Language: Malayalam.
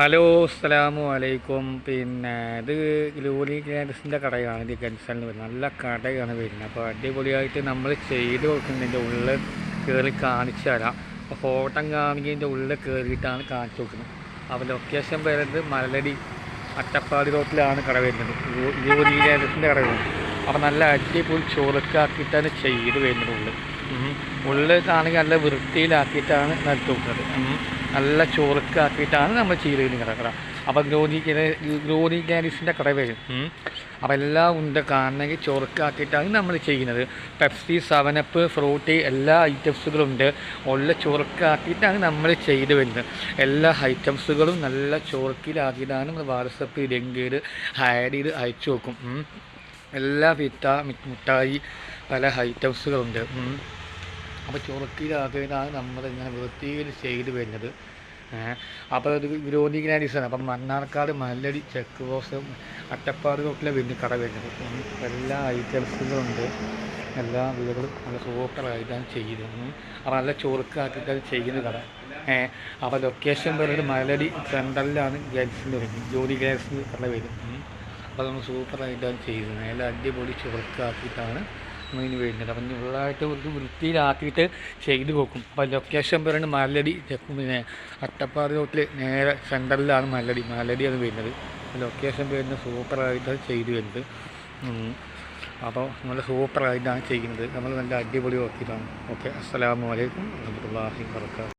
ഹലോ, അസ്സലാമു അലൈക്കും. ഇത് ഗ്ലോറി ഗ്യാരസിൻ്റെ കടയാണ്. ഇത് ഗൻസണിൽ വരുന്നത് നല്ല കടയാണ് വരുന്നത്. അപ്പോൾ അടിപൊളിയായിട്ട് നമ്മൾ ചെയ്ത് കൊടുക്കുന്നതിൻ്റെ ഉള്ളിൽ കയറി കാണിച്ചു തരാം. അപ്പോൾ ഫോട്ടോ കാണിക്കുന്നതിൻ്റെ ഉള്ളിൽ കയറിയിട്ടാണ് കാണിച്ചു കൊടുക്കുന്നത്. അപ്പോൾ ലൊക്കേഷൻ വരുന്നത് മലടി അട്ടപ്പാടി റോട്ടിലാണ് കട വരുന്നത്. ഗ്ലോറി ഗ്യാരസിൻ്റെ കട വരുന്നത്. അപ്പോൾ നല്ല അടിപൊളി ചൊറുക്കാക്കിയിട്ടാണ് ചെയ്ത് വരുന്നത്. ഉള്ളിൽ കാണുക നല്ല വൃത്തിയിലാക്കിയിട്ടാണ് നടത്തി കൊടുക്കുന്നത്. നല്ല ചൊറുക്കാക്കിയിട്ടാണ് നമ്മൾ ചെയ്ത് വരുന്നത് കട. അപ്പോൾ ഗ്ലോറി ഗ്യാരസിൻ്റെ കട വരും. അപ്പോൾ എല്ലാം ഉണ്ട് കാണണമെങ്കിൽ ചൊറുക്കാക്കിയിട്ടാണ് നമ്മൾ ചെയ്യുന്നത്. പെപ്സി, 7up, ഫ്രൂട്ടി എല്ലാ ഐറ്റംസുകളും ഉണ്ട്. ഉള്ള ചൊറുക്കാക്കിയിട്ടാണ് നമ്മൾ ചെയ്ത് വരുന്നത്. എല്ലാ ഐറ്റംസുകളും നല്ല ചൊറുക്കിലാക്കിയിട്ടാണ് നമ്മൾ വാട്സപ്പ് ലിങ്ക് ആഡ് ചെയ്ത് അയച്ചു നോക്കും. എല്ലാ മിഠായി പല ഐറ്റംസുകളുണ്ട്. അപ്പോൾ ചൊറുക്കിലാക്കിയതാണ് നമ്മളിങ്ങനെ വൃത്തിയിൽ ചെയ്ത് വരുന്നത്. അപ്പോൾ അത് ഗ്ലോറി ഗ്യാരസാണ്. അപ്പം മണ്ണാർക്കാട് മല്ലടി ചെക്ക് പോസ്റ്റ് അട്ടപ്പാടി റോട്ടിലെ വലിയ കട വരുന്നത്. എല്ലാ ഐറ്റംസുകളുണ്ട്. എല്ലാ വീടുകളും നല്ല സൂപ്പറായിട്ടാണ് ചെയ്യുന്നത്. അപ്പോൾ നല്ല ചൊറുക്കാക്കിയിട്ടാണ് ചെയ്യുന്ന കട. അപ്പോൾ ലൊക്കേഷൻ പറയുന്നത് മലടി സെൻട്രലിലാണ് ഗ്യാരസിൻ്റെ വരുന്നത്. ഗ്ലോറി ഗ്യാരസിൻ്റെ കട വരും. അപ്പോൾ നമ്മൾ സൂപ്പറായിട്ടാണ് ചെയ്യുന്നത്. നല്ല അടിപൊളി ചൊറുക്കാക്കിയിട്ടാണ് ഇതിന് വരുന്നത്. അപ്പം ഫുള്ളായിട്ട് ഒരു വൃത്തിയിലാക്കിയിട്ട് ചെയ്ത് കൊടുക്കും. അപ്പോൾ ലൊക്കേഷൻ പറയുന്നത് മലടി അട്ടപ്പാടി റോട്ടിൽ നേരെ സെൻട്രലിലാണ് മലടിയാണ് വരുന്നത്. ലൊക്കേഷൻ വരുന്നത് സൂപ്പറായിട്ടാണ് ചെയ്ത് വരുന്നത്. അപ്പോൾ നല്ല സൂപ്പറായിട്ടാണ് ചെയ്യുന്നത്. നമ്മൾ നല്ല അടിപൊളി നോക്കിയിട്ടാണ്. ഓക്കെ, അസ്സലാമു അലൈക്കും വറഹ്മത്തുള്ളാഹി വബറകാതുഹു.